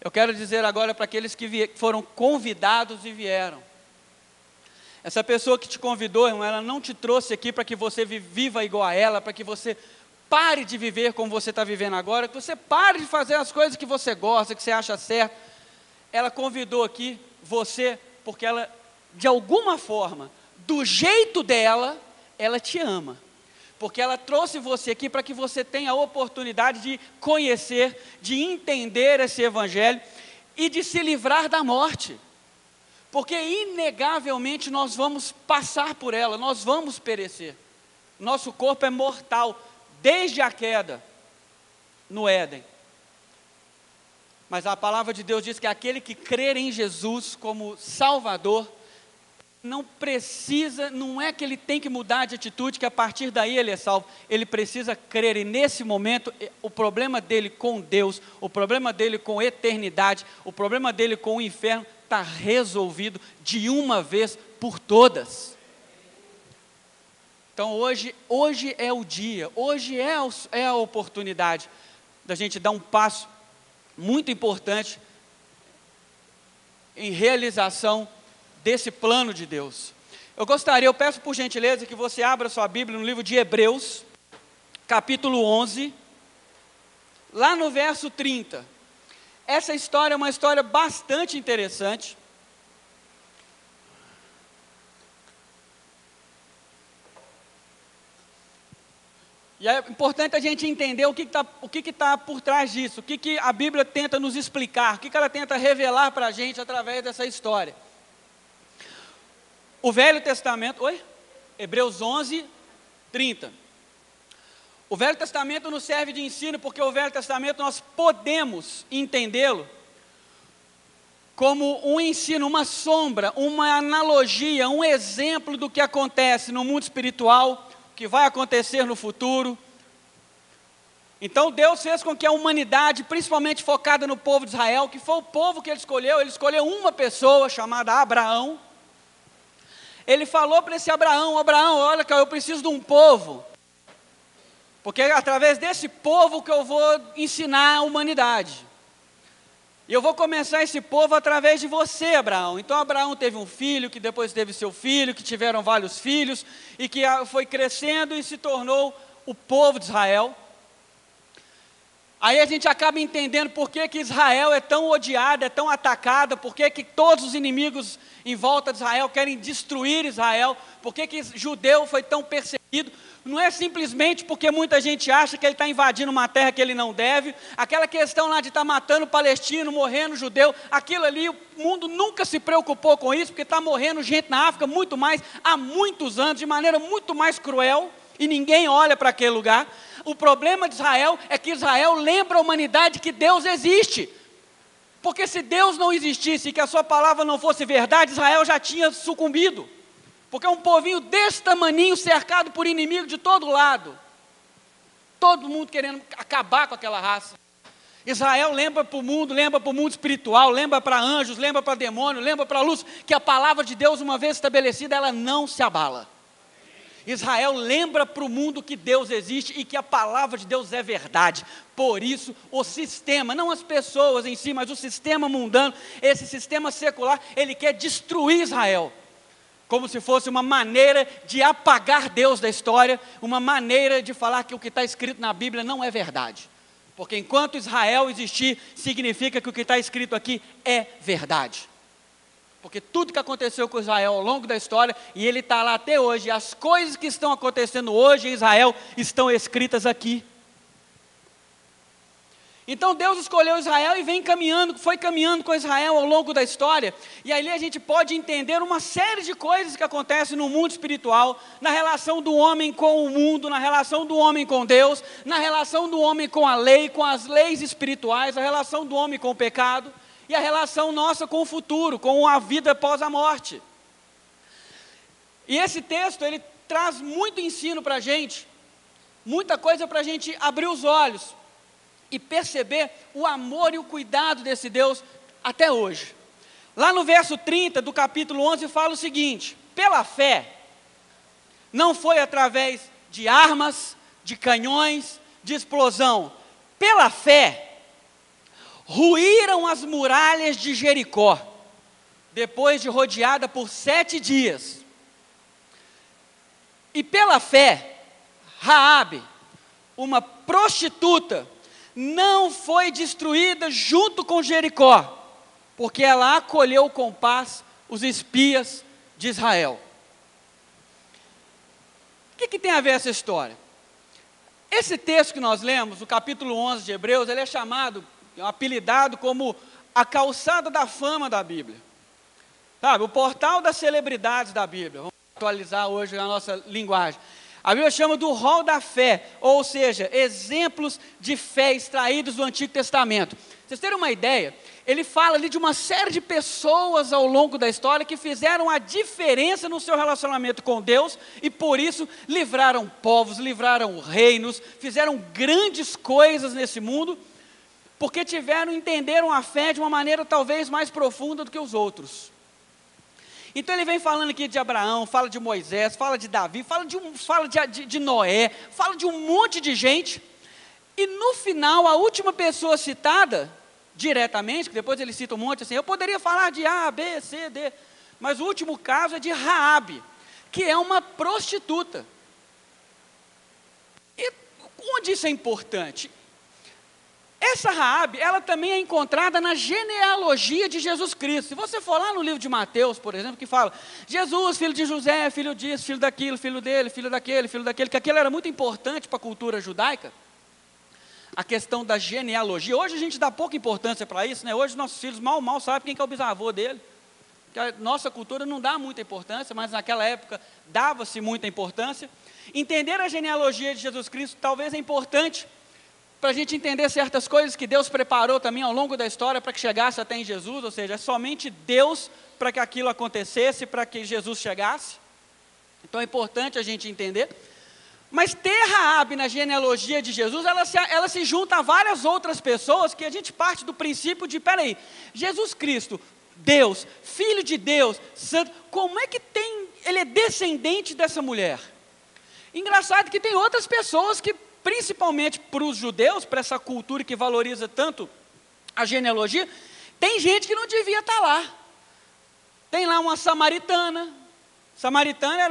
Eu quero dizer agora para aqueles que foram convidados e vieram. Essa pessoa que te convidou, irmão, ela não te trouxe aqui para que você viva igual a ela, para que você pare de viver como você está vivendo agora, que você pare de fazer as coisas que você gosta, que você acha certo. Ela convidou aqui você porque ela, de alguma forma, do jeito dela, ela te ama. Porque ela trouxe você aqui para que você tenha a oportunidade de conhecer, de entender esse evangelho e de se livrar da morte. Porque inegavelmente nós vamos passar por ela, nós vamos perecer. Nosso corpo é mortal, desde a queda no Éden. Mas a palavra de Deus diz que aquele que crer em Jesus como Salvador, não precisa, não é que ele tem que mudar de atitude, que a partir daí ele é salvo. Ele precisa crer, e nesse momento, o problema dele com Deus, o problema dele com a eternidade, o problema dele com o inferno, está resolvido de uma vez por todas. Então hoje é o dia, hoje é a oportunidade da gente dar um passo muito importante em realização desse plano de Deus. Eu peço por gentileza que você abra sua Bíblia no livro de Hebreus, capítulo 11, lá no verso 30. Essa história é uma história bastante interessante. E é importante a gente entender o que está por trás disso, o que a Bíblia tenta nos explicar, o que ela tenta revelar para a gente através dessa história. O Velho Testamento, Hebreus 11, 30. O Velho Testamento nos serve de ensino, porque o Velho Testamento nós podemos entendê-lo como um ensino, uma sombra, uma analogia, um exemplo do que acontece no mundo espiritual, que vai acontecer no futuro. Então Deus fez com que a humanidade, principalmente focada no povo de Israel, que foi o povo que ele escolheu uma pessoa chamada Abraão. Ele falou para esse Abraão, olha, eu preciso de um povo, porque é através desse povo que eu vou ensinar a humanidade. E eu vou começar esse povo através de você, Abraão. Então Abraão teve um filho, que depois teve seu filho, que tiveram vários filhos, e que foi crescendo e se tornou o povo de Israel. Aí a gente acaba entendendo por que Israel é tão odiado, é tão atacado, por que todos os inimigos em volta de Israel querem destruir Israel, por que judeu foi tão perseguido. Não é simplesmente porque muita gente acha que ele está invadindo uma terra que ele não deve, aquela questão lá de estar matando palestino, morrendo judeu, aquilo ali, o mundo nunca se preocupou com isso, porque está morrendo gente na África muito mais, há muitos anos, de maneira muito mais cruel, e ninguém olha para aquele lugar. O problema de Israel é que Israel lembra a humanidade que Deus existe, porque se Deus não existisse e que a sua palavra não fosse verdade, Israel já tinha sucumbido. Porque é um povinho desse tamaninho, cercado por inimigo de todo lado. Todo mundo querendo acabar com aquela raça. Israel lembra para o mundo espiritual, lembra para anjos, lembra para demônios, lembra para a luz, que a palavra de Deus, uma vez estabelecida, ela não se abala. Israel lembra para o mundo que Deus existe e que a palavra de Deus é verdade. Por isso, o sistema, não as pessoas em si, mas o sistema mundano, esse sistema secular, ele quer destruir Israel. Como se fosse uma maneira de apagar Deus da história, uma maneira de falar que o que está escrito na Bíblia não é verdade. Porque enquanto Israel existir, significa que o que está escrito aqui é verdade. Porque tudo que aconteceu com Israel ao longo da história, e ele está lá até hoje, e as coisas que estão acontecendo hoje em Israel, estão escritas aqui. Então Deus escolheu Israel e foi caminhando com Israel ao longo da história, e ali a gente pode entender uma série de coisas que acontecem no mundo espiritual, na relação do homem com o mundo, na relação do homem com Deus, na relação do homem com a lei, com as leis espirituais, a relação do homem com o pecado, e a relação nossa com o futuro, com a vida após a morte. E esse texto, ele traz muito ensino para a gente, muita coisa para a gente abrir os olhos, e perceber o amor e o cuidado desse Deus até hoje. Lá no verso 30 do capítulo 11 fala o seguinte: pela fé, não foi através de armas, de canhões, de explosão. Pela fé, ruíram as muralhas de Jericó, depois de rodeada por 7 dias. E pela fé, Raabe, uma prostituta, não foi destruída junto com Jericó, porque ela acolheu com paz os espias de Israel. O que tem a ver essa história? Esse texto que nós lemos, o capítulo 11 de Hebreus, ele é chamado, apelidado como a calçada da fama da Bíblia. Sabe, o portal das celebridades da Bíblia. Vamos atualizar hoje a nossa linguagem. A Bíblia chama do rol da fé, ou seja, exemplos de fé extraídos do Antigo Testamento. Vocês terem uma ideia, ele fala ali de uma série de pessoas ao longo da história que fizeram a diferença no seu relacionamento com Deus e por isso livraram povos, livraram reinos, fizeram grandes coisas nesse mundo, porque entenderam a fé de uma maneira talvez mais profunda do que os outros. Então ele vem falando aqui de Abraão, fala de Moisés, fala de Davi, fala de Noé, fala de um monte de gente, e no final a última pessoa citada, diretamente, que depois ele cita um monte assim, eu poderia falar de A, B, C, D, mas o último caso é de Raabe, que é uma prostituta. E onde isso é importante? Essa Raabe, ela também é encontrada na genealogia de Jesus Cristo. Se você for lá no livro de Mateus, por exemplo, que fala, Jesus, filho de José, filho disso, filho daquilo, filho dele, filho daquele, que aquilo era muito importante para a cultura judaica, a questão da genealogia. Hoje a gente dá pouca importância para isso, né? Hoje nossos filhos mal sabem quem que é o bisavô dele. Porque a nossa cultura não dá muita importância, mas naquela época dava-se muita importância. Entender a genealogia de Jesus Cristo talvez é importante para a gente entender certas coisas que Deus preparou também ao longo da história para que chegasse até em Jesus, ou seja, é somente Deus para que aquilo acontecesse, para que Jesus chegasse. Então é importante a gente entender. Mas ter Raabe na genealogia de Jesus, ela se junta a várias outras pessoas que a gente parte do princípio de, peraí, Jesus Cristo, Deus, Filho de Deus, Santo, como é que ele é descendente dessa mulher? Engraçado que tem outras pessoas que, principalmente para os judeus, para essa cultura que valoriza tanto a genealogia, tem gente que não devia estar lá. Tem lá uma samaritana. Samaritana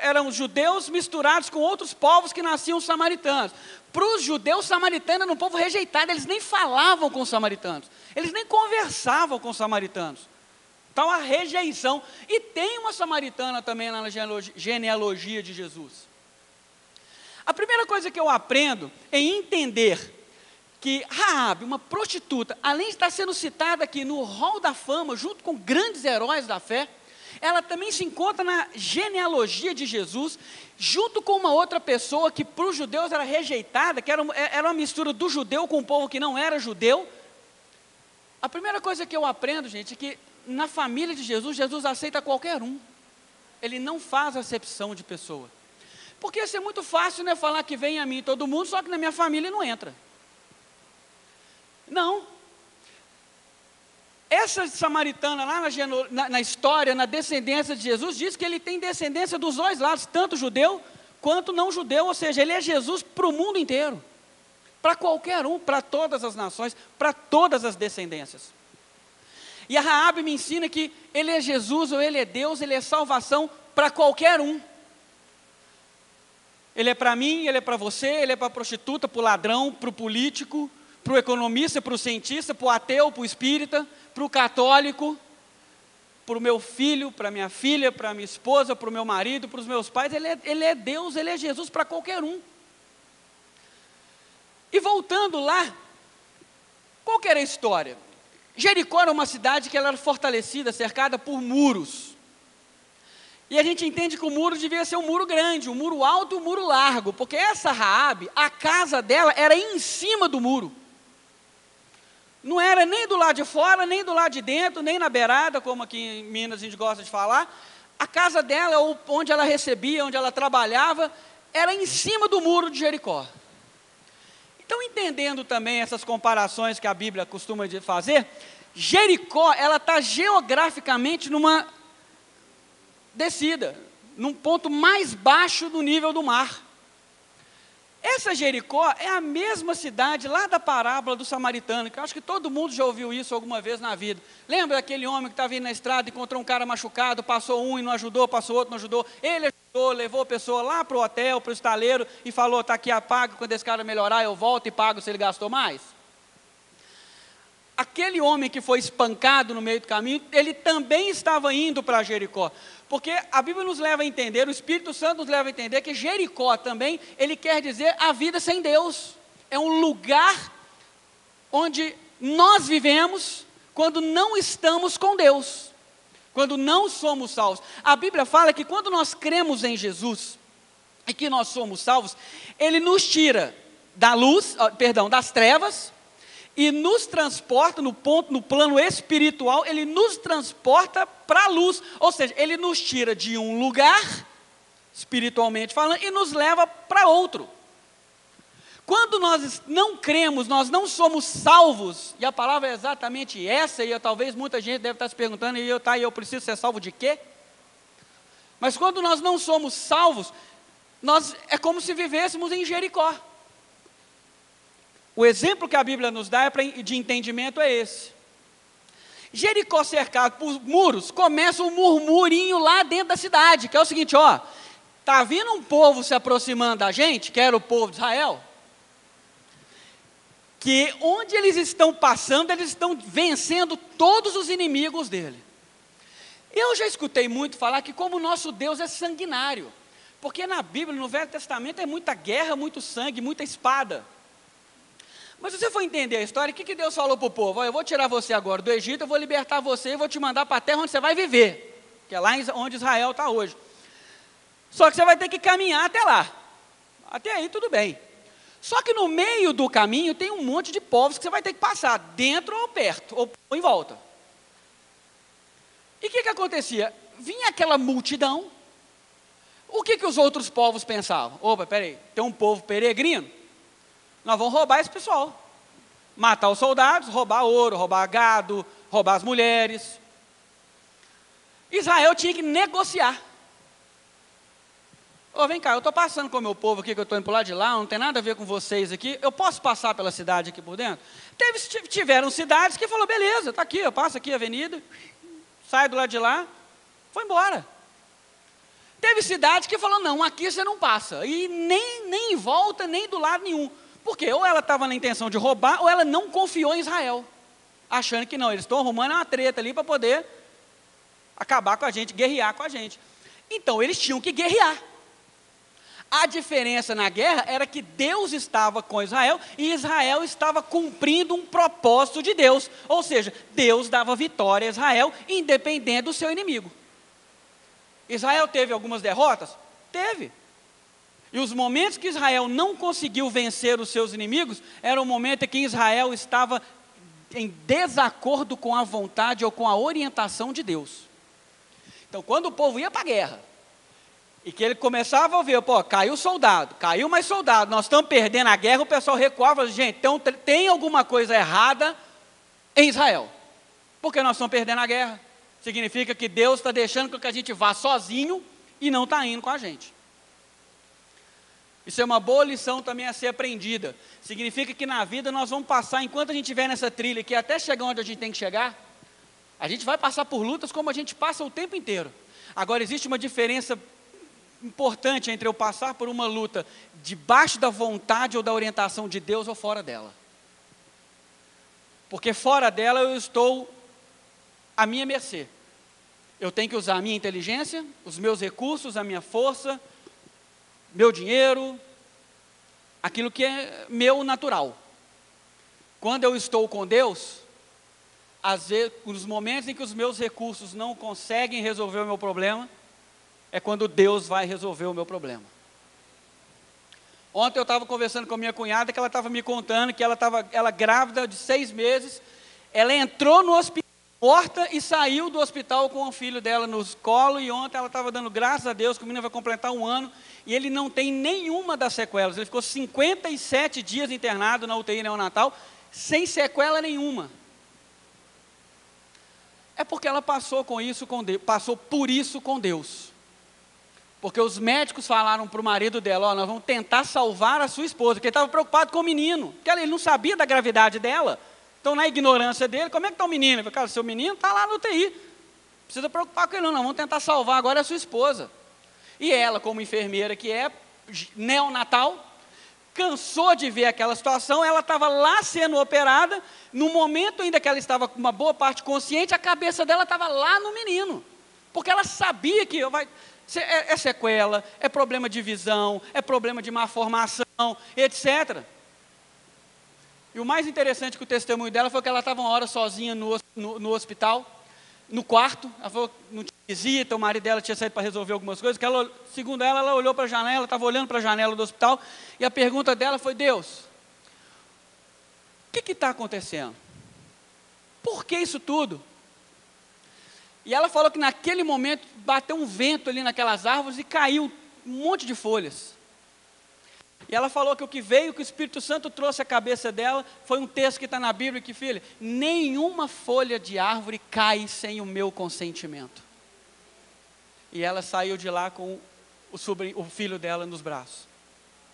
eram judeus misturados com outros povos que nasciam samaritanos. Para os judeus, samaritano era um povo rejeitado, eles nem falavam com os samaritanos, eles nem conversavam com os samaritanos. Então a rejeição. E tem uma samaritana também lá na genealogia de Jesus. A primeira coisa que eu aprendo é entender que Raabe, uma prostituta, além de estar sendo citada aqui no hall da fama, junto com grandes heróis da fé, ela também se encontra na genealogia de Jesus, junto com uma outra pessoa que para os judeus era rejeitada, que era uma mistura do judeu com o povo que não era judeu. A primeira coisa que eu aprendo, gente, é que na família de Jesus, Jesus aceita qualquer um. Ele não faz acepção de pessoa. Porque isso é muito fácil, né, falar que vem a mim todo mundo, só que na minha família não entra. Não. Essa samaritana lá na história, na descendência de Jesus, diz que ele tem descendência dos dois lados, tanto judeu quanto não judeu, ou seja, ele é Jesus para o mundo inteiro. Para qualquer um, para todas as nações, para todas as descendências. E a Raabe me ensina que ele é Jesus, ou ele é Deus, ele é salvação para qualquer um. Ele é para mim, ele é para você, ele é para a prostituta, para o ladrão, para o político, para o economista, para o cientista, para o ateu, para o espírita, para o católico, para o meu filho, para a minha filha, para a minha esposa, para o meu marido, para os meus pais. Ele é Deus, ele é Jesus para qualquer um. E voltando lá, qual que era a história? Jericó era uma cidade que ela era fortalecida, cercada por muros. E a gente entende que o muro devia ser um muro grande, um muro alto e um muro largo, porque essa Raabe, a casa dela era em cima do muro. Não era nem do lado de fora, nem do lado de dentro, nem na beirada, como aqui em Minas a gente gosta de falar. A casa dela, onde ela recebia, onde ela trabalhava, era em cima do muro de Jericó. Então, entendendo também essas comparações que a Bíblia costuma fazer, Jericó, ela está geograficamente numa descida, num ponto mais baixo do nível do mar. Essa Jericó é a mesma cidade lá da parábola do samaritano, que eu acho que todo mundo já ouviu isso alguma vez na vida. Lembra daquele homem que estava indo na estrada, encontrou um cara machucado, passou um e não ajudou, passou outro, não ajudou. Ele ajudou, levou a pessoa lá para o hotel, para o estaleiro, e falou, está aqui a paga, quando esse cara melhorar eu volto e pago se ele gastou mais. Aquele homem que foi espancado no meio do caminho, ele também estava indo para Jericó. Porque a Bíblia nos leva a entender, o Espírito Santo nos leva a entender que Jericó também, ele quer dizer a vida sem Deus. É um lugar onde nós vivemos quando não estamos com Deus, quando não somos salvos. A Bíblia fala que quando nós cremos em Jesus e que nós somos salvos, Ele nos tira da luz, das trevas, e nos transporta no plano espiritual, Ele nos transporta para a luz, ou seja, Ele nos tira de um lugar, espiritualmente falando, e nos leva para outro. Quando nós não cremos, nós não somos salvos, e a palavra é exatamente essa, e talvez muita gente deve estar se perguntando, e eu preciso ser salvo de quê? Mas quando nós não somos salvos, é como se vivêssemos em Jericó. O exemplo que a Bíblia nos dá de entendimento é esse. Jericó cercado por muros, começa um murmurinho lá dentro da cidade, que é o seguinte, está vindo um povo se aproximando da gente, que era o povo de Israel, que onde eles estão passando, eles estão vencendo todos os inimigos dele. Eu já escutei muito falar que como o nosso Deus é sanguinário, porque na Bíblia, no Velho Testamento, é muita guerra, muito sangue, muita espada. Mas se você for entender a história, o que Deus falou para o povo? Eu vou tirar você agora do Egito, eu vou libertar você e vou te mandar para a terra onde você vai viver, que é lá onde Israel está hoje. Só que você vai ter que caminhar até lá. Até aí tudo bem. Só que no meio do caminho tem um monte de povos que você vai ter que passar, dentro ou perto, ou em volta. E o que acontecia? Vinha aquela multidão. O que os outros povos pensavam? Opa, peraí, tem um povo peregrino, nós vamos roubar esse pessoal. Matar os soldados, roubar ouro, roubar gado, roubar as mulheres. Israel tinha que negociar. Vem cá, eu estou passando com o meu povo aqui, que eu estou indo para o lado de lá, não tem nada a ver com vocês aqui, eu posso passar pela cidade aqui por dentro? Tiveram cidades que falaram, beleza, está aqui, eu passo aqui a avenida, sai do lado de lá, foi embora. Teve cidades que falaram, não, aqui você não passa, e nem em volta, nem do lado nenhum. Por quê? Ou ela estava na intenção de roubar, ou ela não confiou em Israel, achando que não, eles estão arrumando uma treta ali para poder acabar com a gente, guerrear com a gente. Então, eles tinham que guerrear. A diferença na guerra era que Deus estava com Israel, e Israel estava cumprindo um propósito de Deus, ou seja, Deus dava vitória a Israel, independente do seu inimigo. Israel teve algumas derrotas? Teve. E os momentos que Israel não conseguiu vencer os seus inimigos, era o momento em que Israel estava em desacordo com a vontade ou com a orientação de Deus. Então, quando o povo ia para a guerra, e que ele começava a ver, caiu soldado, caiu mais soldado, nós estamos perdendo a guerra, o pessoal recuava e falava, gente, então tem alguma coisa errada em Israel, porque nós estamos perdendo a guerra. Significa que Deus está deixando que a gente vá sozinho e não está indo com a gente. Isso é uma boa lição também a ser aprendida. Significa que na vida nós vamos passar, enquanto a gente estiver nessa trilha aqui, até chegar onde a gente tem que chegar, a gente vai passar por lutas como a gente passa o tempo inteiro. Agora, existe uma diferença importante entre eu passar por uma luta debaixo da vontade ou da orientação de Deus ou fora dela. Porque fora dela eu estou à minha mercê. Eu tenho que usar a minha inteligência, os meus recursos, a minha força, meu dinheiro, aquilo que é meu natural. Quando eu estou com Deus, às vezes, nos momentos em que os meus recursos não conseguem resolver o meu problema, é quando Deus vai resolver o meu problema. Ontem eu estava conversando com a minha cunhada, que ela estava me contando que ela grávida de 6 meses, ela entrou no hospital morta e saiu do hospital com o filho dela nos colos, e ontem ela estava dando graças a Deus que o menino vai completar 1 ano, e ele não tem nenhuma das sequelas. Ele ficou 57 dias internado na UTI neonatal, sem sequela nenhuma. É porque ela passou por isso com Deus. Porque os médicos falaram para o marido dela, nós vamos tentar salvar a sua esposa, porque ele estava preocupado com o menino, porque ele não sabia da gravidade dela. Então, na ignorância dele, como é que está o menino? Ele falou, cara, seu menino está lá no UTI, precisa preocupar com ele não, vamos tentar salvar agora a sua esposa. E ela, como enfermeira que é, neonatal, cansou de ver aquela situação, ela estava lá sendo operada, no momento ainda que ela estava com uma boa parte consciente, a cabeça dela estava lá no menino, porque ela sabia que é sequela, é problema de visão, é problema de má formação, etc. E o mais interessante que o testemunho dela foi que ela estava uma hora sozinha no hospital, no quarto, ela falou que não tinha visita, o marido dela tinha saído para resolver algumas coisas, que ela, segundo ela olhou para a janela, estava olhando para a janela do hospital, e a pergunta dela foi, Deus, o que está acontecendo? Por que isso tudo? E ela falou que naquele momento bateu um vento ali naquelas árvores e caiu um monte de folhas. E ela falou que o que veio, que o Espírito Santo trouxe à cabeça dela, foi um texto que está na Bíblia, que, filha, nenhuma folha de árvore cai sem o meu consentimento. E ela saiu de lá com o filho dela nos braços.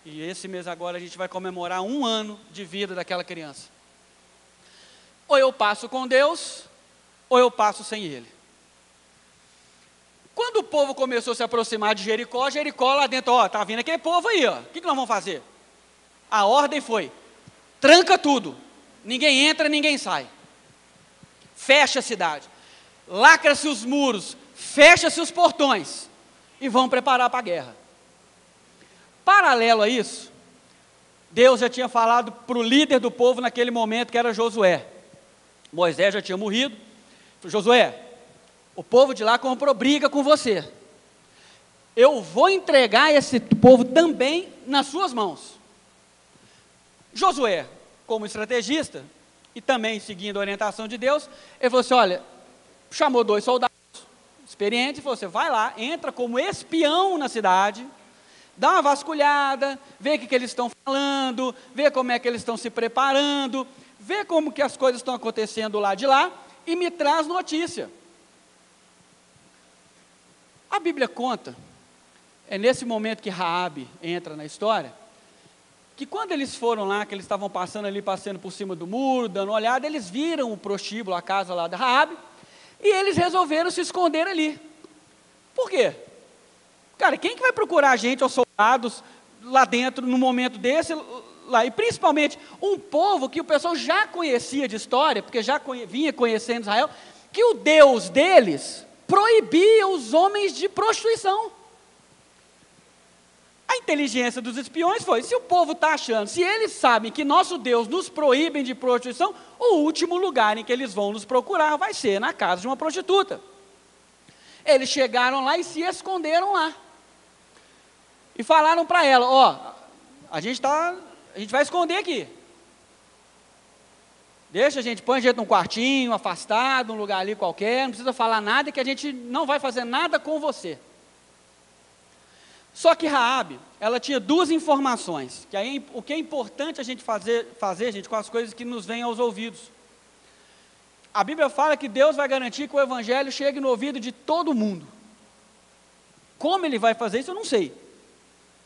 E esse mês agora a gente vai comemorar 1 ano de vida daquela criança. Ou eu passo com Deus, ou eu passo sem Ele. Quando o povo começou a se aproximar de Jericó, Jericó lá dentro, está vindo aquele povo aí, o que nós vamos fazer? A ordem foi, tranca tudo, ninguém entra, ninguém sai. Fecha a cidade, lacra-se os muros, fecha-se os portões, e vão preparar para a guerra. Paralelo a isso, Deus já tinha falado para o líder do povo naquele momento, que era Josué. Moisés já tinha morrido, Josué, o povo de lá comprou briga com você. Eu vou entregar esse povo também nas suas mãos. Josué, como estrategista, e também seguindo a orientação de Deus, ele falou assim, olha, chamou 2 soldados experientes, e falou assim, vai lá, entra como espião na cidade, dá uma vasculhada, vê o que eles estão falando, vê como é que eles estão se preparando, vê como que as coisas estão acontecendo lá de lá, e me traz notícia. A Bíblia conta, é nesse momento que Raabe entra na história, que quando eles foram lá, que eles estavam passando ali, passando por cima do muro, dando uma olhada, eles viram o prostíbulo, a casa lá da Raabe, e eles resolveram se esconder ali. Por quê? Cara, quem que vai procurar a gente, os soldados, lá dentro, num momento desse, lá, e principalmente um povo que o pessoal já conhecia de história, porque já vinha conhecendo Israel, que o Deus deles proibia os homens de prostituição. A inteligência dos espiões foi, se o povo está achando, se eles sabem que nosso Deus nos proíbe de prostituição, o último lugar em que eles vão nos procurar vai ser na casa de uma prostituta. Eles chegaram lá e se esconderam lá. E falaram para ela, a gente vai esconder aqui. Deixa a gente, põe a gente num quartinho, afastado, num lugar ali qualquer, não precisa falar nada, que a gente não vai fazer nada com você. Só que Raabe, ela tinha 2 informações, que aí, o que é importante a gente fazer, gente, com as coisas que nos vêm aos ouvidos. A Bíblia fala que Deus vai garantir que o Evangelho chegue no ouvido de todo mundo. Como Ele vai fazer isso, eu não sei.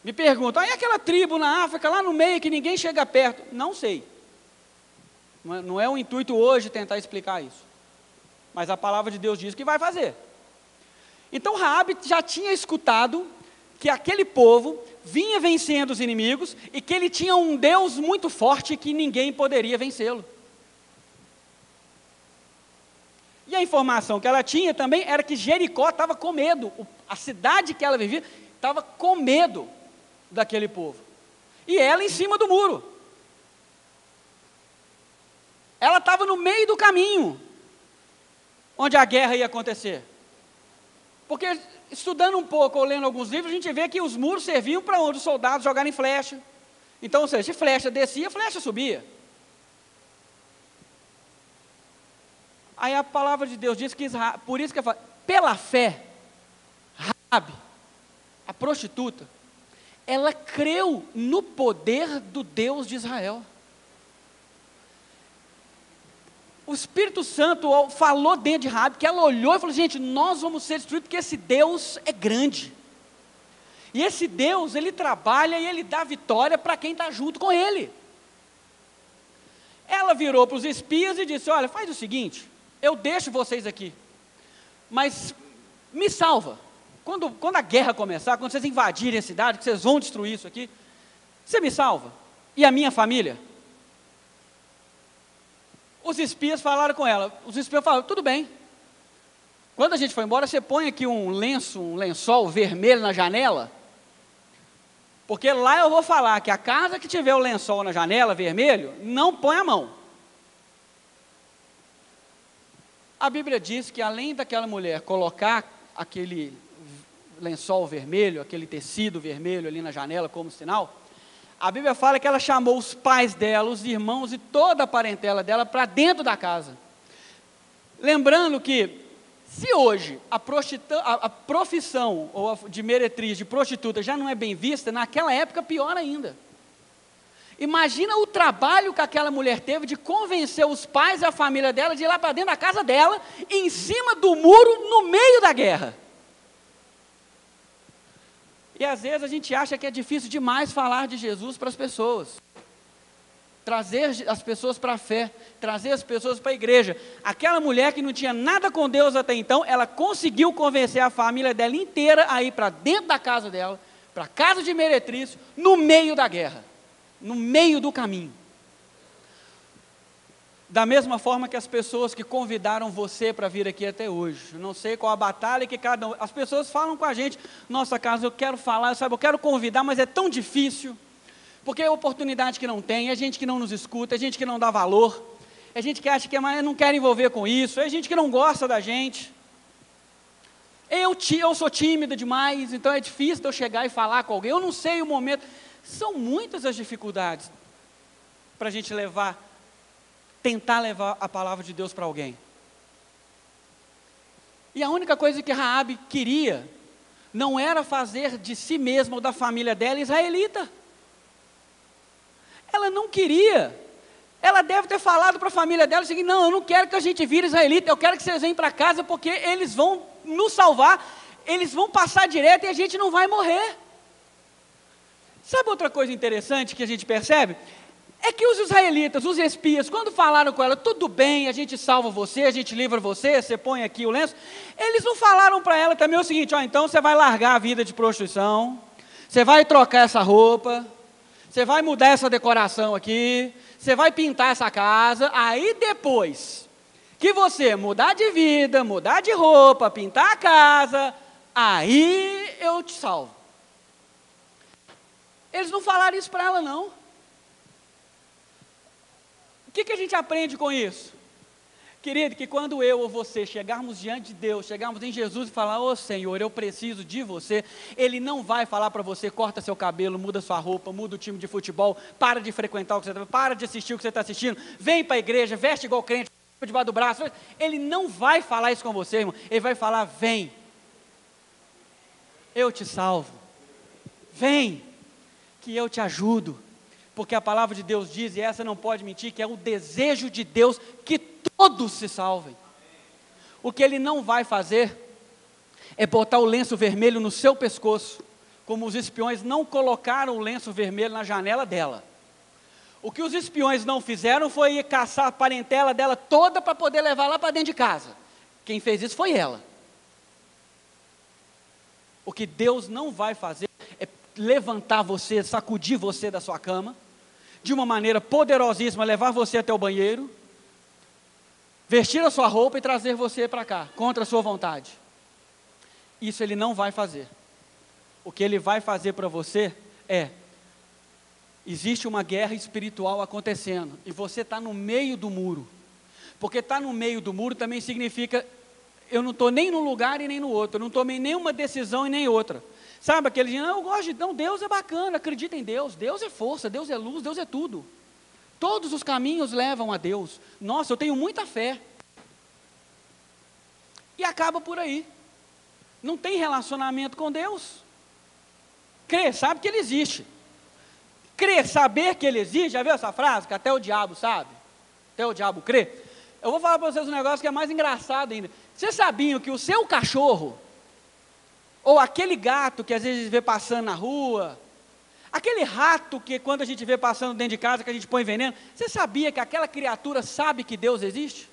Me perguntam, e aquela tribo na África, lá no meio, que ninguém chega perto? Não sei. Não é o intuito hoje tentar explicar isso. Mas a palavra de Deus diz que vai fazer. Então Raabe já tinha escutado que aquele povo vinha vencendo os inimigos e que ele tinha um Deus muito forte que ninguém poderia vencê-lo. E a informação que ela tinha também era que Jericó estava com medo, a cidade que ela vivia estava com medo daquele povo. E ela em cima do muro. Ela estava no meio do caminho, onde a guerra ia acontecer. Porque, estudando um pouco ou lendo alguns livros, a gente vê que os muros serviam para onde os soldados jogarem flecha. Então, ou seja, se flecha descia, flecha subia. Aí a palavra de Deus diz que Israel, por isso que fala, pela fé, Raabe, a prostituta, ela creu no poder do Deus de Israel. O Espírito Santo falou dentro de Raabe, que ela olhou e falou, gente, nós vamos ser destruídos porque esse Deus é grande. E esse Deus, ele trabalha e ele dá vitória para quem está junto com ele. Ela virou para os espias e disse: olha, faz o seguinte, eu deixo vocês aqui, mas me salva. Quando a guerra começar, quando vocês invadirem a cidade, que vocês vão destruir isso aqui, você me salva? E a minha família? Os espias falaram com ela, os espias falaram: tudo bem. Quando a gente for embora, você põe aqui um lençol vermelho na janela, porque lá eu vou falar que a casa que tiver o lençol na janela vermelho, não põe a mão. A Bíblia diz que além daquela mulher colocar aquele lençol vermelho, aquele tecido vermelho ali na janela como sinal, a Bíblia fala que ela chamou os pais dela, os irmãos e toda a parentela dela para dentro da casa. Lembrando que, se hoje a profissão de meretriz, de prostituta, já não é bem vista, naquela época pior ainda. Imagina o trabalho que aquela mulher teve de convencer os pais e a família dela de ir lá para dentro da casa dela, em cima do muro, no meio da guerra. E às vezes a gente acha que é difícil demais falar de Jesus para as pessoas. Trazer as pessoas para a fé, trazer as pessoas para a igreja. Aquela mulher que não tinha nada com Deus até então, ela conseguiu convencer a família dela inteira a ir para dentro da casa dela, para a casa de meretriz, no meio da guerra, no meio do caminho. Da mesma forma que as pessoas que convidaram você para vir aqui até hoje. Eu não sei qual a batalha que cada um... As pessoas falam com a gente: nossa, Carlos, eu quero falar, sabe, eu quero convidar, mas é tão difícil, porque é oportunidade que não tem, é gente que não nos escuta, é gente que não dá valor, é gente que acha que não quer envolver com isso, é gente que não gosta da gente. Eu sou tímida demais, então é difícil de eu chegar e falar com alguém, eu não sei o momento. São muitas as dificuldades para a gente tentar levar a palavra de Deus para alguém. E a única coisa que Raabe queria não era fazer de si mesma ou da família dela israelita. Ela não queria. Ela deve ter falado para a família dela o seguinte: não, eu não quero que a gente vire israelita, eu quero que vocês venham para casa, porque eles vão nos salvar, eles vão passar direto e a gente não vai morrer. Sabe outra coisa interessante que a gente percebe? É que os israelitas, os espias, quando falaram com ela: tudo bem, a gente salva você, a gente livra você, você põe aqui o lenço, eles não falaram para ela também o seguinte: ó, então você vai largar a vida de prostituição, você vai trocar essa roupa, você vai mudar essa decoração aqui, você vai pintar essa casa, aí depois que você mudar de vida, mudar de roupa, pintar a casa, aí eu te salvo. Eles não falaram isso para ela, não. O que a gente aprende com isso? Querido, que quando eu ou você chegarmos diante de Deus, chegarmos em Jesus e falar: ô Senhor, eu preciso de você, Ele não vai falar para você: corta seu cabelo, muda sua roupa, muda o time de futebol, para de frequentar o que você está, para de assistir o que você está assistindo, vem para a igreja, veste igual crente, debaixo do braço. Ele não vai falar isso com você, irmão. Ele vai falar: vem, eu te salvo, vem, que eu te ajudo. Porque a palavra de Deus diz, e essa não pode mentir, que é o desejo de Deus que todos se salvem. O que Ele não vai fazer é botar o lenço vermelho no seu pescoço, como os espiões não colocaram o lenço vermelho na janela dela. O que os espiões não fizeram foi ir caçar a parentela dela toda para poder levar lá para dentro de casa. Quem fez isso foi ela. O que Deus não vai fazer é levantar você, sacudir você da sua cama, de uma maneira poderosíssima, levar você até o banheiro, vestir a sua roupa e trazer você para cá, contra a sua vontade. Isso Ele não vai fazer. O que Ele vai fazer para você existe uma guerra espiritual acontecendo, e você está no meio do muro, porque estar no meio do muro também significa: eu não estou nem num lugar e nem no outro, eu não tomei nenhuma decisão e nem outra. Sabe aquele dia: não, eu gosto de... Não, Deus é bacana, acredita em Deus, Deus é força, Deus é luz, Deus é tudo. Todos os caminhos levam a Deus. Nossa, eu tenho muita fé. E acaba por aí. Não tem relacionamento com Deus. Crer, sabe que Ele existe. Crer, saber que Ele existe, já viu essa frase? Que até o diabo sabe, até o diabo crê. Eu vou falar para vocês um negócio que é mais engraçado ainda. Vocês sabiam que o seu cachorro, Ou aquele gato que às vezes a gente vê passando na rua, aquele rato que quando a gente vê passando dentro de casa, que a gente põe veneno, você sabia que aquela criatura sabe que Deus existe?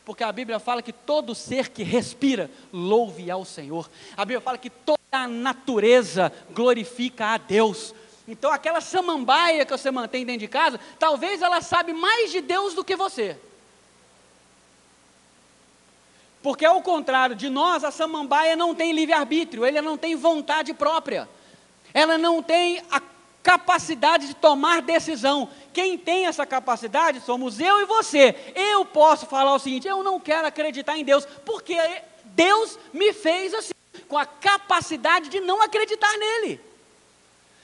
Porque a Bíblia fala que todo ser que respira, louve ao Senhor. A Bíblia fala que toda a natureza glorifica a Deus. Então aquela samambaia que você mantém dentro de casa, talvez ela sabe mais de Deus do que você. Porque ao contrário de nós, a samambaia não tem livre-arbítrio, ela não tem vontade própria. Ela não tem a capacidade de tomar decisão. Quem tem essa capacidade somos eu e você. Eu posso falar o seguinte: eu não quero acreditar em Deus, porque Deus me fez assim, com a capacidade de não acreditar nele,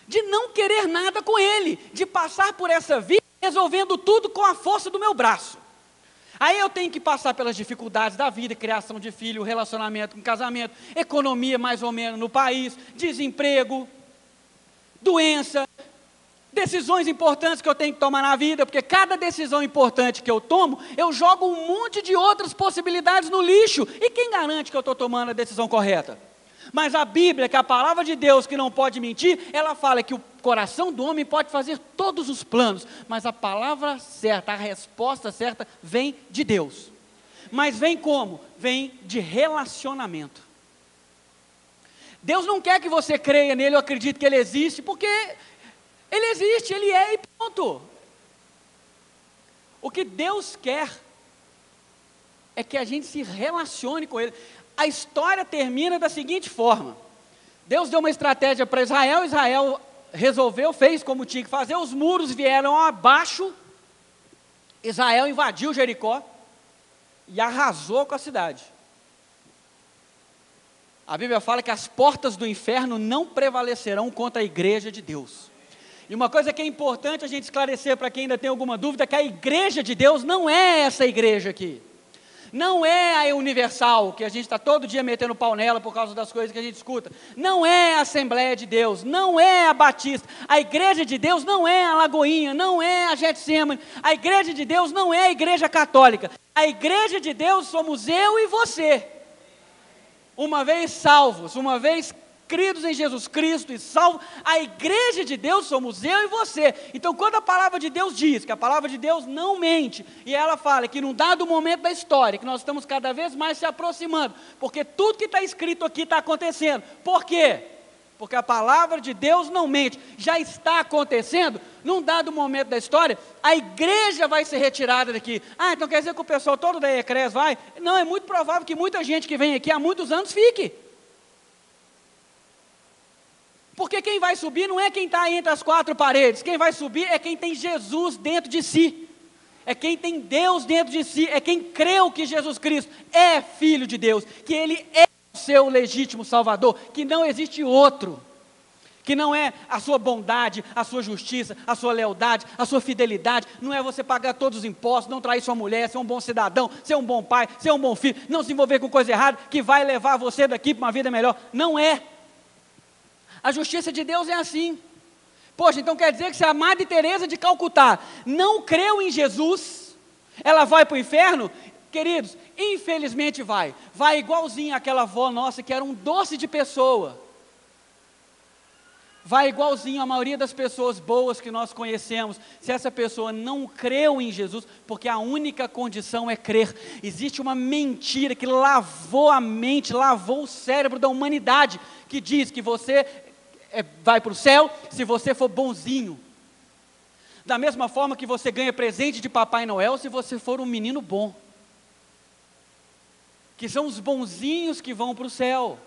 de não querer nada com ele, de passar por essa vida resolvendo tudo com a força do meu braço. Aí eu tenho que passar pelas dificuldades da vida, criação de filho, relacionamento com casamento, economia mais ou menos no país, desemprego, doença, decisões importantes que eu tenho que tomar na vida, porque cada decisão importante que eu tomo, eu jogo um monte de outras possibilidades no lixo, e quem garante que eu estou tomando a decisão correta? Mas a Bíblia, que é a palavra de Deus que não pode mentir, ela fala que o coração do homem pode fazer todos os planos, mas a palavra certa, a resposta certa vem de Deus. Mas vem como? Vem de relacionamento. Deus não quer que você creia nele ou acredite que ele existe, porque ele existe, ele é e ponto. O que Deus quer é que a gente se relacione com ele. A história termina da seguinte forma: Deus deu uma estratégia para Israel, Israel resolveu, fez como tinha que fazer, os muros vieram abaixo, Israel invadiu Jericó e arrasou com a cidade. A Bíblia fala que as portas do inferno não prevalecerão contra a igreja de Deus. E uma coisa que é importante a gente esclarecer para quem ainda tem alguma dúvida, é que a igreja de Deus não é essa igreja aqui. Não é a Universal, que a gente está todo dia metendo pau nela por causa das coisas que a gente escuta. Não é a Assembleia de Deus, não é a Batista. A igreja de Deus não é a Lagoinha, não é a Getsemane. A igreja de Deus não é a igreja católica. A igreja de Deus somos eu e você. Uma vez salvos, uma vez cridos em Jesus Cristo e salvos, a igreja de Deus somos eu e você. Então quando a palavra de Deus diz que a palavra de Deus não mente, e ela fala que num dado momento da história, que nós estamos cada vez mais se aproximando, porque tudo que está escrito aqui está acontecendo. Por quê? Porque a palavra de Deus não mente, já está acontecendo. Num dado momento da história, a igreja vai ser retirada daqui. Então quer dizer que o pessoal todo da Ecres vai? Não, é muito provável que muita gente que vem aqui há muitos anos fique. Porque quem vai subir não é quem está entre as quatro paredes, quem vai subir é quem tem Jesus dentro de si, é quem tem Deus dentro de si, é quem creu que Jesus Cristo é Filho de Deus, que Ele é o seu legítimo Salvador, que não existe outro, que não é a sua bondade, a sua justiça, a sua lealdade, a sua fidelidade, não é você pagar todos os impostos, não trair sua mulher, ser um bom cidadão, ser um bom pai, ser um bom filho, não se envolver com coisa errada, que vai levar você daqui para uma vida melhor. Não é. A justiça de Deus é assim. Poxa, então quer dizer que se a Madre Teresa de Calcutá não creu em Jesus, ela vai para o inferno? Queridos, infelizmente vai. Vai igualzinho àquela avó nossa que era um doce de pessoa. Vai igualzinho a maioria das pessoas boas que nós conhecemos. Se essa pessoa não creu em Jesus, porque a única condição é crer. Existe uma mentira que lavou a mente, lavou o cérebro da humanidade, que diz que você vai para o céu se você for bonzinho. Da mesma forma que você ganha presente de Papai Noel se você for um menino bom. Que são os bonzinhos que vão para o céu.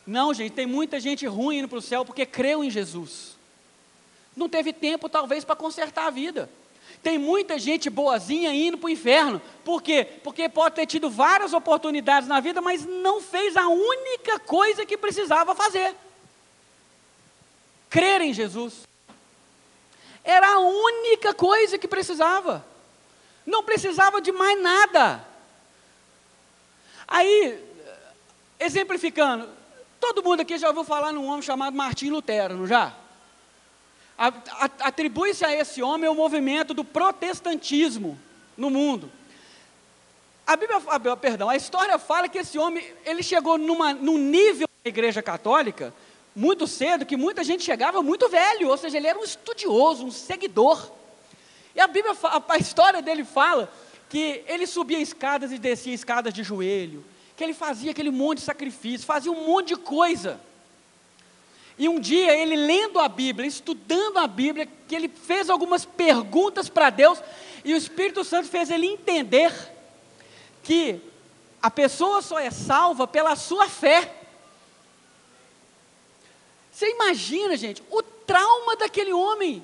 Não, gente, tem muita gente ruim indo para o céu porque creu em Jesus. Não teve tempo talvez para consertar a vida. Tem muita gente boazinha indo para o inferno. Por quê? Porque pode ter tido várias oportunidades na vida, mas não fez a única coisa que precisava fazer. Crer em Jesus. Era a única coisa que precisava. Não precisava de mais nada. Aí, exemplificando, todo mundo aqui já ouviu falar num homem chamado Martim Lutero, não já? Atribui-se a esse homem o movimento do protestantismo no mundo. a história fala que esse homem, ele chegou num nível da igreja católica, muito cedo, que muita gente chegava muito velho, ou seja, ele era um estudioso, um seguidor. E a história dele fala que ele subia escadas e descia escadas de joelho, que ele fazia aquele monte de sacrifício, fazia um monte de coisa. E um dia, ele lendo a Bíblia, estudando a Bíblia, que ele fez algumas perguntas para Deus, e o Espírito Santo fez ele entender que a pessoa só é salva pela sua fé. Você imagina, gente, o trauma daquele homem.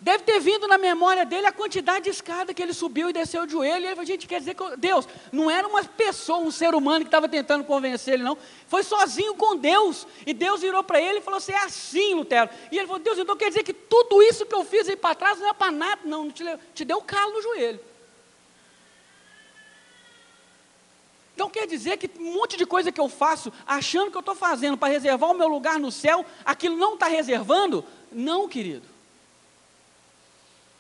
Deve ter vindo na memória dele a quantidade de escada que ele subiu e desceu de joelho. E ele falou, gente, quer dizer que Deus não era uma pessoa, um ser humano que estava tentando convencer ele, não. Foi sozinho com Deus. E Deus virou para ele e falou assim, é assim, Lutero. E ele falou, Deus, então quer dizer que tudo isso que eu fiz aí para trás não é para nada, não te deu calo no joelho. Então quer dizer que um monte de coisa que eu faço, achando que eu estou fazendo para reservar o meu lugar no céu, aquilo não está reservando? Não, querido.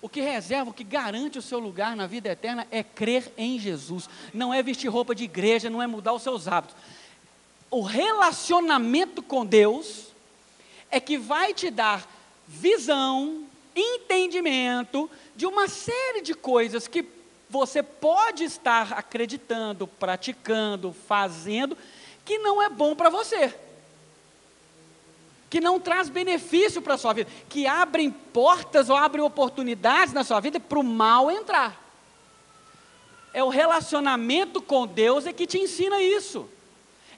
O que reserva, o que garante o seu lugar na vida eterna é crer em Jesus. Não é vestir roupa de igreja, não é mudar os seus hábitos. O relacionamento com Deus é que vai te dar visão, entendimento de uma série de coisas que você pode estar acreditando, praticando, fazendo, que não é bom para você. Que não traz benefício para a sua vida, que abrem portas ou abrem oportunidades na sua vida para o mal entrar. É o relacionamento com Deus é que te ensina isso.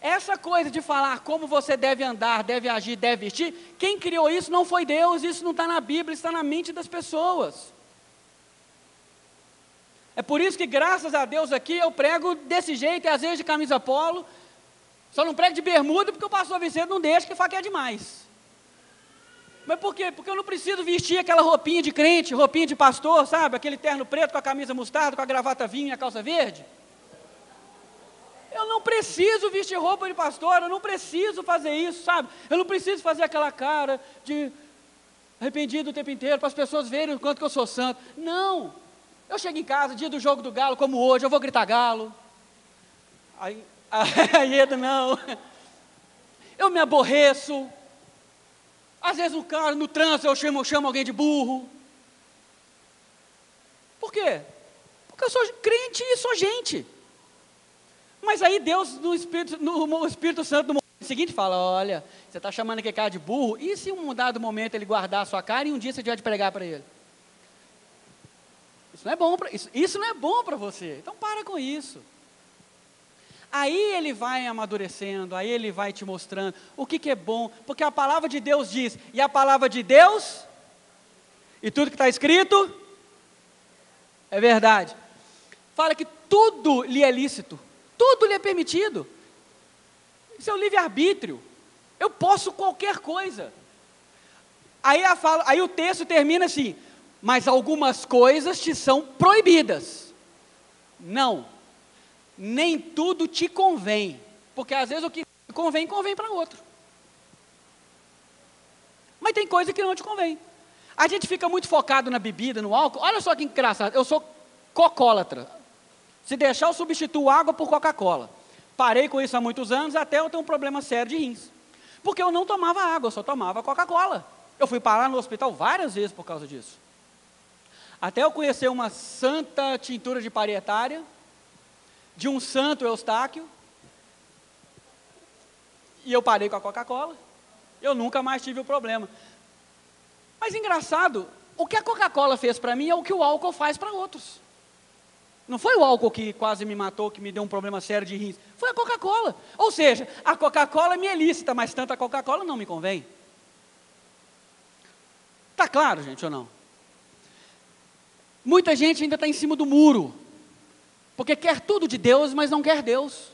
Essa coisa de falar como você deve andar, deve agir, deve vestir, quem criou isso não foi Deus, isso não está na Bíblia, isso está na mente das pessoas. É por isso que, graças a Deus, aqui eu prego desse jeito, e às vezes de camisa polo. Só não prego de bermuda porque o pastor Vicente não deixa, que fala que é demais. Mas por quê? Porque eu não preciso vestir aquela roupinha de crente, roupinha de pastor, sabe? Aquele terno preto com a camisa mostarda, com a gravata vinho e a calça verde. Eu não preciso vestir roupa de pastor, eu não preciso fazer isso, sabe? Eu não preciso fazer aquela cara de arrependido o tempo inteiro, para as pessoas verem o quanto que eu sou santo. Não. Eu chego em casa, dia do jogo do Galo, como hoje, eu vou gritar Galo. Aí não, eu me aborreço, às vezes no carro, no trânsito eu chamo alguém de burro. Por quê? Porque eu sou crente e sou gente. Mas aí Deus, no Espírito Santo, no momento seguinte fala, olha, você está chamando aquele cara de burro, e se em um dado momento ele guardar a sua cara e um dia você tiver de pregar para ele? Isso não é bom isso não é bom para você, então para com isso. Aí ele vai amadurecendo, aí ele vai te mostrando o que é bom, porque a palavra de Deus diz, e a palavra de Deus, e tudo que está escrito, é verdade. Fala que tudo lhe é lícito, tudo lhe é permitido, isso é o livre-arbítrio, eu posso qualquer coisa. Aí o texto termina assim, mas algumas coisas te são proibidas. Não. Nem tudo te convém, porque às vezes o que convém para outro. Mas tem coisa que não te convém. A gente fica muito focado na bebida, no álcool. Olha só que engraçado, eu sou cocólatra. Se deixar, eu substituo água por Coca-Cola. Parei com isso há muitos anos, até eu ter um problema sério de rins. Porque eu não tomava água, eu só tomava Coca-Cola. Eu fui parar no hospital várias vezes por causa disso. Até eu conhecer uma santa tintura de parietária, de um santo Eustáquio, e eu parei com a Coca-Cola, eu nunca mais tive o problema. Mas engraçado, o que a Coca-Cola fez para mim é o que o álcool faz para outros. Não foi o álcool que quase me matou, que me deu um problema sério de rins, foi a Coca-Cola. Ou seja, a Coca-Cola me é lícita, mas tanto a Coca-Cola não me convém. Está claro, gente, ou não? Muita gente ainda está em cima do muro, porque quer tudo de Deus, mas não quer Deus.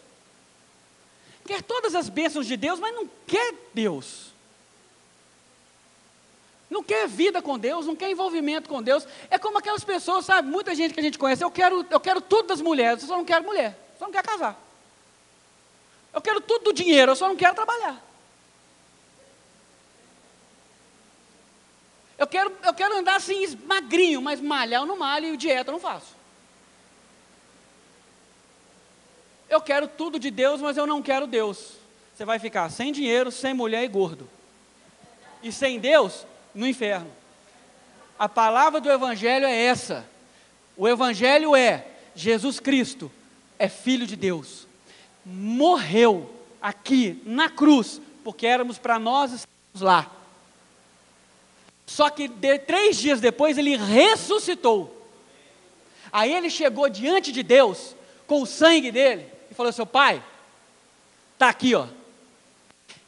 Quer todas as bênçãos de Deus, mas não quer Deus. Não quer vida com Deus, não quer envolvimento com Deus. É como aquelas pessoas, sabe, muita gente que a gente conhece, eu quero tudo das mulheres, eu só não quero mulher, só não quero casar. Eu quero tudo do dinheiro, eu só não quero trabalhar. Eu quero andar assim, magrinho, mas malhar eu não malho e dieta eu não faço. eu quero tudo de Deus, mas eu não quero Deus. Você vai ficar sem dinheiro, sem mulher e gordo. E sem Deus, no inferno. A palavra do Evangelho é essa. O Evangelho é: Jesus Cristo é Filho de Deus. Morreu aqui na cruz, porque éramos para nós estarmos lá. Só que 3 dias depois ele ressuscitou. Aí ele chegou diante de Deus com o sangue dele e falou: seu Pai, está aqui, ó.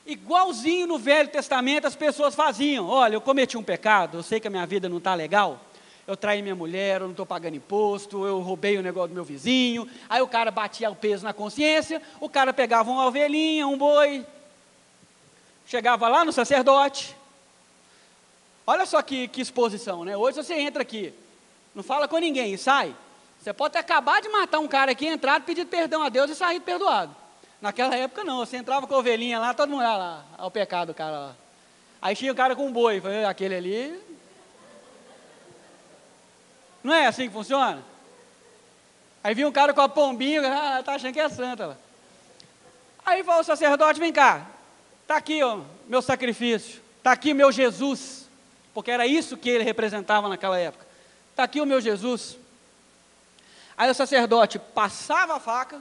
Igualzinho no Velho Testamento as pessoas faziam: olha, eu cometi um pecado, eu sei que a minha vida não está legal, eu traí minha mulher, eu não estou pagando imposto, eu roubei o negócio do meu vizinho. Aí o cara batia o peso na consciência, o cara pegava uma ovelhinha, um boi, chegava lá no sacerdote. Olha só que exposição, né? Hoje você entra aqui, não fala com ninguém e sai. Você pode ter acabado de matar um cara aqui, entrado, pedido perdão a Deus e saído perdoado. Naquela época não, você entrava com a ovelhinha lá, todo mundo lá, ao pecado do cara lá. Aí tinha o cara com um boi, aquele ali. Não é assim que funciona? Aí vinha um cara com a pombinha, tá achando que é santa lá. Aí falou o sacerdote: vem cá, tá aqui ó, meu sacrifício, tá aqui o meu Jesus, porque era isso que ele representava naquela época. Tá aqui o meu Jesus. Aí o sacerdote passava a faca,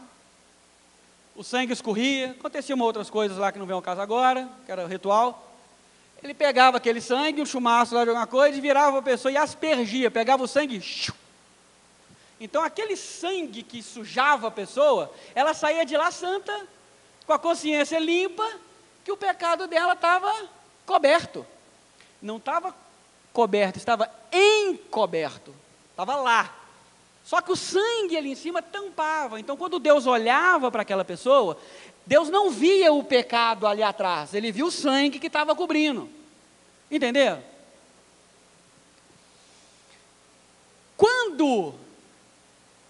o sangue escorria, aconteciam outras coisas lá que não vem ao caso agora, que era o ritual. Ele pegava aquele sangue, um chumaço lá de alguma coisa, e virava a pessoa e aspergia, pegava o sangue. Então aquele sangue que sujava a pessoa, ela saía de lá santa, com a consciência limpa, que o pecado dela estava coberto. Não estava coberto, estava encoberto, estava lá. Só que o sangue ali em cima tampava. Então quando Deus olhava para aquela pessoa, Deus não via o pecado ali atrás, ele viu o sangue que estava cobrindo. Entenderam? Quando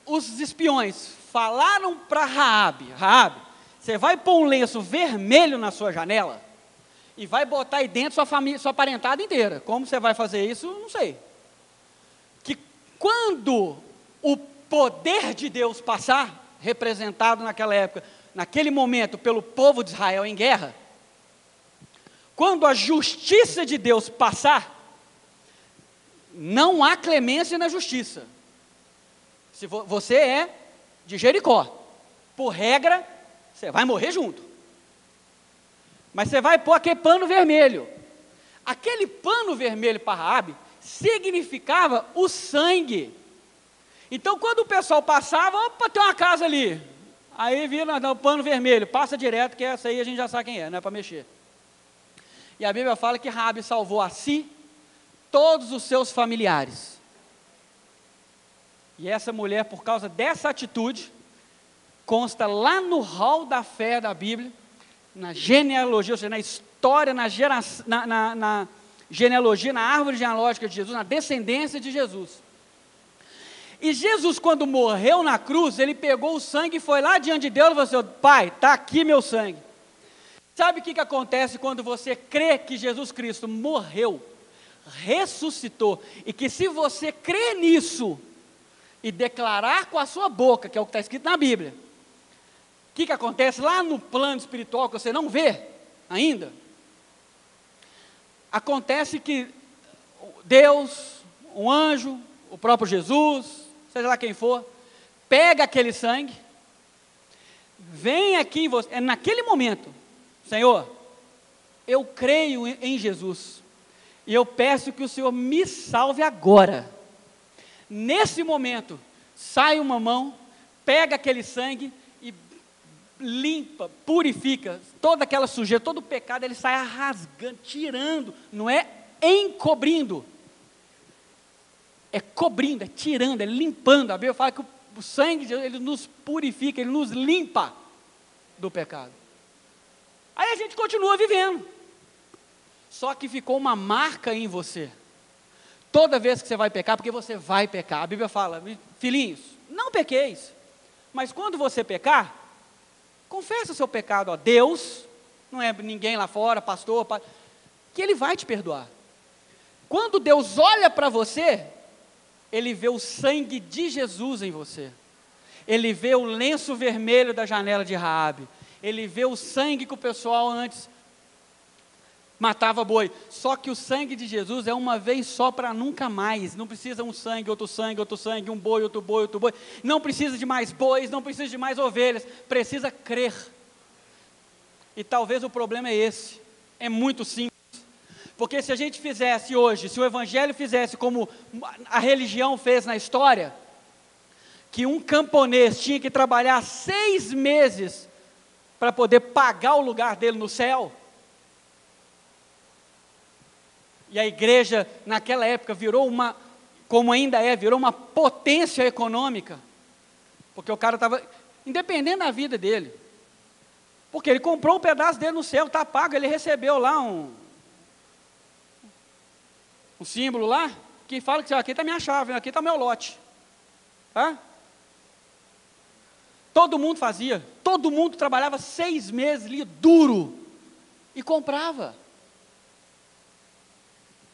os espiões falaram para Raabe: Raabe, você vai pôr um lenço vermelho na sua janela e vai botar aí dentro sua família, sua parentada inteira. Como você vai fazer isso? Não sei. Que quando o poder de Deus passar, representado naquela época, naquele momento, pelo povo de Israel em guerra, quando a justiça de Deus passar, não há clemência na justiça. Se você é de Jericó, por regra, você vai morrer junto. Mas você vai pôr aquele pano vermelho. Aquele pano vermelho para Raabe significava o sangue. Então quando o pessoal passava: opa, tem uma casa ali. Aí vira o pano vermelho, passa direto, que essa aí a gente já sabe quem é, não é para mexer. E a Bíblia fala que Raabe salvou a si, todos os seus familiares. E essa mulher, por causa dessa atitude, consta lá no hall da fé da Bíblia, na genealogia, ou seja, na história, na genealogia, na árvore genealógica de Jesus, na descendência de Jesus. E Jesus, quando morreu na cruz, ele pegou o sangue e foi lá diante de Deus e falou assim: Pai, está aqui meu sangue. Sabe o que acontece quando você crê que Jesus Cristo morreu, ressuscitou, e que se você crer nisso, e declarar com a sua boca, que é o que está escrito na Bíblia, o que acontece lá no plano espiritual, que você não vê ainda? Acontece que Deus, um anjo, o próprio Jesus, seja lá quem for, pega aquele sangue, vem aqui em você, é naquele momento: Senhor, eu creio em Jesus, e eu peço que o Senhor me salve agora. Nesse momento, sai uma mão, pega aquele sangue e limpa, purifica toda aquela sujeira, todo o pecado, ele sai rasgando, tirando, não é encobrindo, é cobrindo, é tirando, é limpando. A Bíblia fala que o sangue de Deus, ele nos purifica, ele nos limpa do pecado. Aí a gente continua vivendo, só que ficou uma marca em você. Toda vez que você vai pecar, porque você vai pecar, a Bíblia fala: filhinhos, não pequeis, mas quando você pecar, confessa o seu pecado a Deus, não é ninguém lá fora, pastor, que Ele vai te perdoar. Quando Deus olha para você, Ele vê o sangue de Jesus em você. Ele vê o lenço vermelho da janela de Raabe, ele vê o sangue que o pessoal antes matava boi. Só que o sangue de Jesus é uma vez só para nunca mais. Não precisa um sangue, outro sangue, outro sangue, um boi, outro boi, outro boi. Não precisa de mais bois, não precisa de mais ovelhas. Precisa crer. E talvez o problema é esse. É muito simples. Porque se a gente fizesse hoje, se o Evangelho fizesse como a religião fez na história, que um camponês tinha que trabalhar 6 meses para poder pagar o lugar dele no céu, e a igreja naquela época virou como ainda é, virou uma potência econômica, porque o cara estava, independente da vida dele, porque ele comprou um pedaço dele no céu, está pago, ele recebeu lá um símbolo lá, que fala que aqui está minha chave, aqui está meu lote, tá? Todo mundo fazia, todo mundo trabalhava 6 meses ali, duro, e comprava.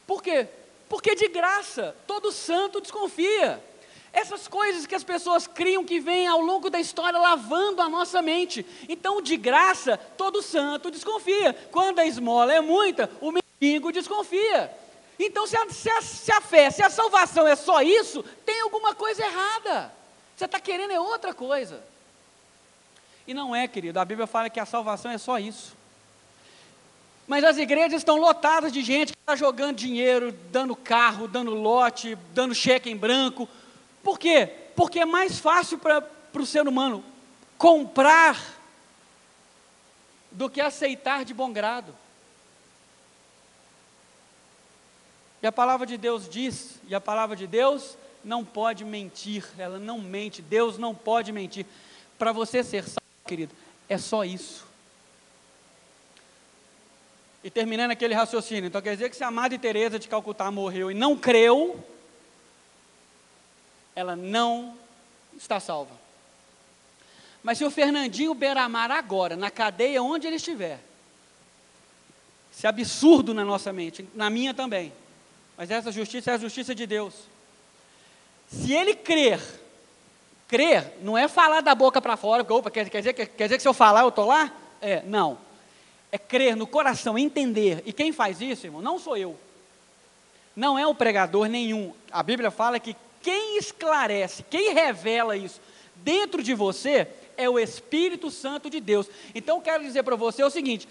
Por quê? Porque de graça, todo santo desconfia. Essas coisas que as pessoas criam que vêm ao longo da história lavando a nossa mente. Então, de graça, todo santo desconfia. Quando a esmola é muita, o mendigo desconfia. Então, se a fé, se a salvação é só isso, tem alguma coisa errada. Você está querendo é outra coisa. E não é, querido, a Bíblia fala que a salvação é só isso. Mas as igrejas estão lotadas de gente que está jogando dinheiro, dando carro, dando lote, dando cheque em branco. Por quê? Porque é mais fácil para o ser humano comprar do que aceitar de bom grado. E a palavra de Deus diz, e a palavra de Deus não pode mentir, ela não mente, Deus não pode mentir. Para você ser salvo, querido, é só isso. E terminando aquele raciocínio, então quer dizer que se a Madre Teresa de Calcutá morreu e não creu, ela não está salva. Mas se o Fernandinho Beiramar agora, na cadeia onde ele estiver, isso é absurdo na nossa mente, na minha também, mas essa justiça é a justiça de Deus. Se ele crer não é falar da boca para fora, porque, opa, quer dizer que se eu falar eu estou lá? Não. É crer no coração, entender. E quem faz isso, irmão, não sou eu. Não é o pregador nenhum. A Bíblia fala que quem esclarece, quem revela isso dentro de você é o Espírito Santo de Deus. Então, quero dizer para você o seguinte: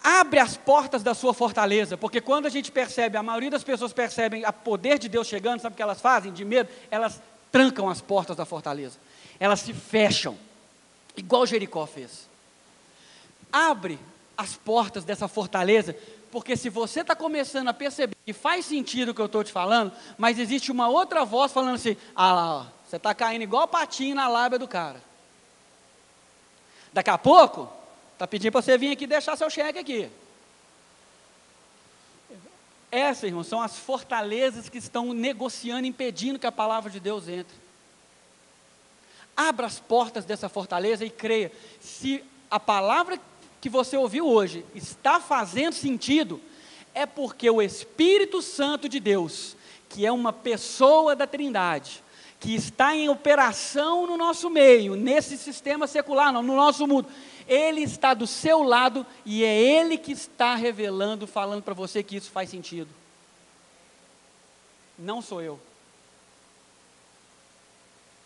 abre as portas da sua fortaleza, porque quando a gente percebe, a maioria das pessoas percebem o poder de Deus chegando, sabe o que elas fazem? De medo, elas trancam as portas da fortaleza. Elas se fecham, igual Jericó fez. Abre as portas dessa fortaleza, porque se você está começando a perceber que faz sentido o que eu estou te falando, mas existe uma outra voz falando assim: ah lá, ó, você está caindo igual patinho na lábia do cara. Daqui a pouco, está pedindo para você vir aqui deixar seu cheque aqui. Essas, irmãos, são as fortalezas que estão negociando, impedindo que a palavra de Deus entre. Abra as portas dessa fortaleza e creia. Se a palavra que você ouviu hoje está fazendo sentido, é porque o Espírito Santo de Deus, que é uma pessoa da Trindade, que está em operação no nosso meio, nesse sistema secular, não, no nosso mundo, Ele está do seu lado e é Ele que está revelando, falando para você que isso faz sentido. Não sou eu.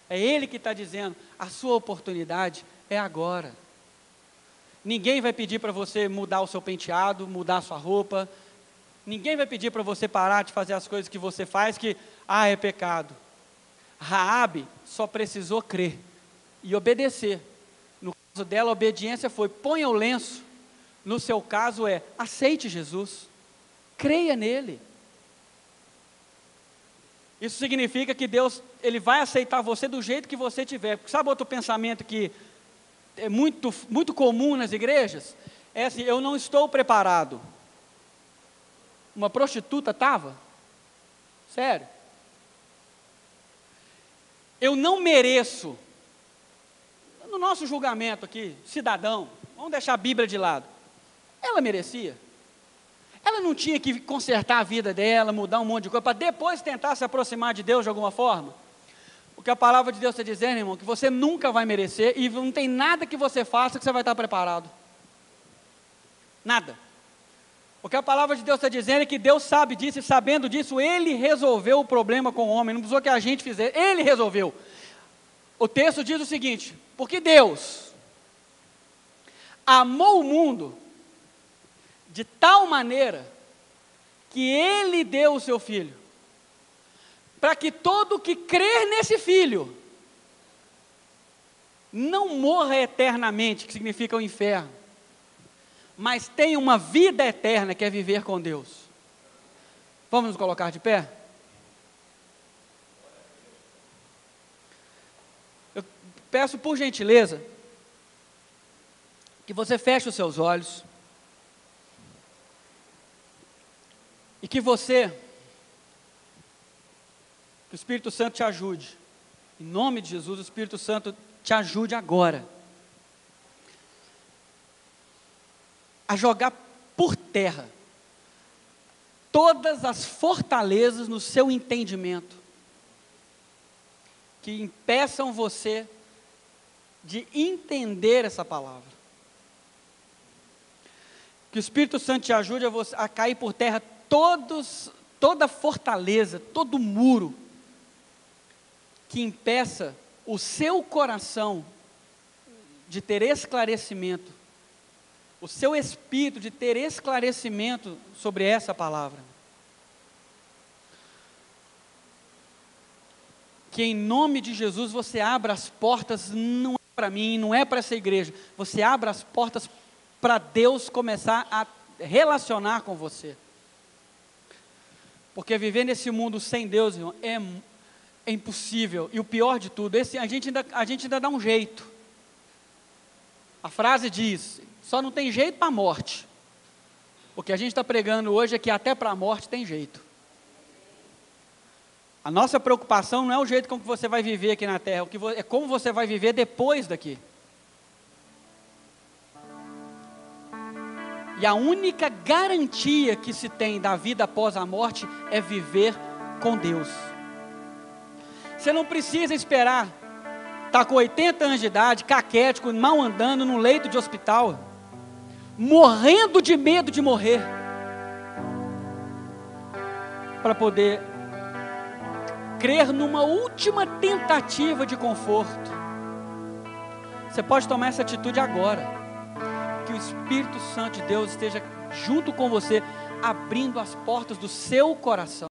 É Ele que está dizendo: a sua oportunidade é agora. Ninguém vai pedir para você mudar o seu penteado, mudar a sua roupa. Ninguém vai pedir para você parar de fazer as coisas que você faz, que, é pecado. Raabe só precisou crer e obedecer. No caso dela, a obediência foi: ponha o lenço. No seu caso aceite Jesus. Creia nele. Isso significa que Deus, Ele vai aceitar você do jeito que você tiver. Porque sabe outro pensamento que é muito, muito comum nas igrejas? É assim: eu não estou preparado. Uma prostituta estava? Sério? Eu não mereço. No nosso julgamento aqui, cidadão, vamos deixar a Bíblia de lado. Ela merecia? Ela não tinha que consertar a vida dela, mudar um monte de coisa, para depois tentar se aproximar de Deus de alguma forma? O que a palavra de Deus está dizendo, irmão, que você nunca vai merecer e não tem nada que você faça que você vai estar preparado. Nada. O que a palavra de Deus está dizendo é que Deus sabe disso e sabendo disso, Ele resolveu o problema com o homem, não precisou que a gente fizesse, Ele resolveu. O texto diz o seguinte: porque Deus amou o mundo de tal maneira que Ele deu o seu Filho, para que todo que crer nesse Filho não morra eternamente, que significa o inferno, mas tenha uma vida eterna, que é viver com Deus. Vamos nos colocar de pé? Eu peço por gentileza que você feche os seus olhos e que o Espírito Santo te ajude. Em nome de Jesus, o Espírito Santo te ajude agora a jogar por terra todas as fortalezas no seu entendimento que impeçam você de entender essa palavra. Que o Espírito Santo te ajude a cair por terra toda fortaleza, todo muro que impeça o seu coração de ter esclarecimento, o seu espírito de ter esclarecimento sobre essa palavra. Que em nome de Jesus você abra as portas, não é para mim, não é para essa igreja, você abra as portas para Deus começar a relacionar com você. Porque viver nesse mundo sem Deus, irmão, é impossível. E o pior de tudo, a gente ainda dá um jeito. A frase diz: só não tem jeito para a morte. O que a gente está pregando hoje é que até para a morte tem jeito. A nossa preocupação não é o jeito como você vai viver aqui na terra, é como você vai viver depois daqui. E a única garantia que se tem da vida após a morte é viver com Deus. Você não precisa esperar estar com 80 anos de idade, caquético, mal andando, num leito de hospital, morrendo de medo de morrer, para poder crer numa última tentativa de conforto. Você pode tomar essa atitude agora. Que o Espírito Santo de Deus esteja junto com você, abrindo as portas do seu coração.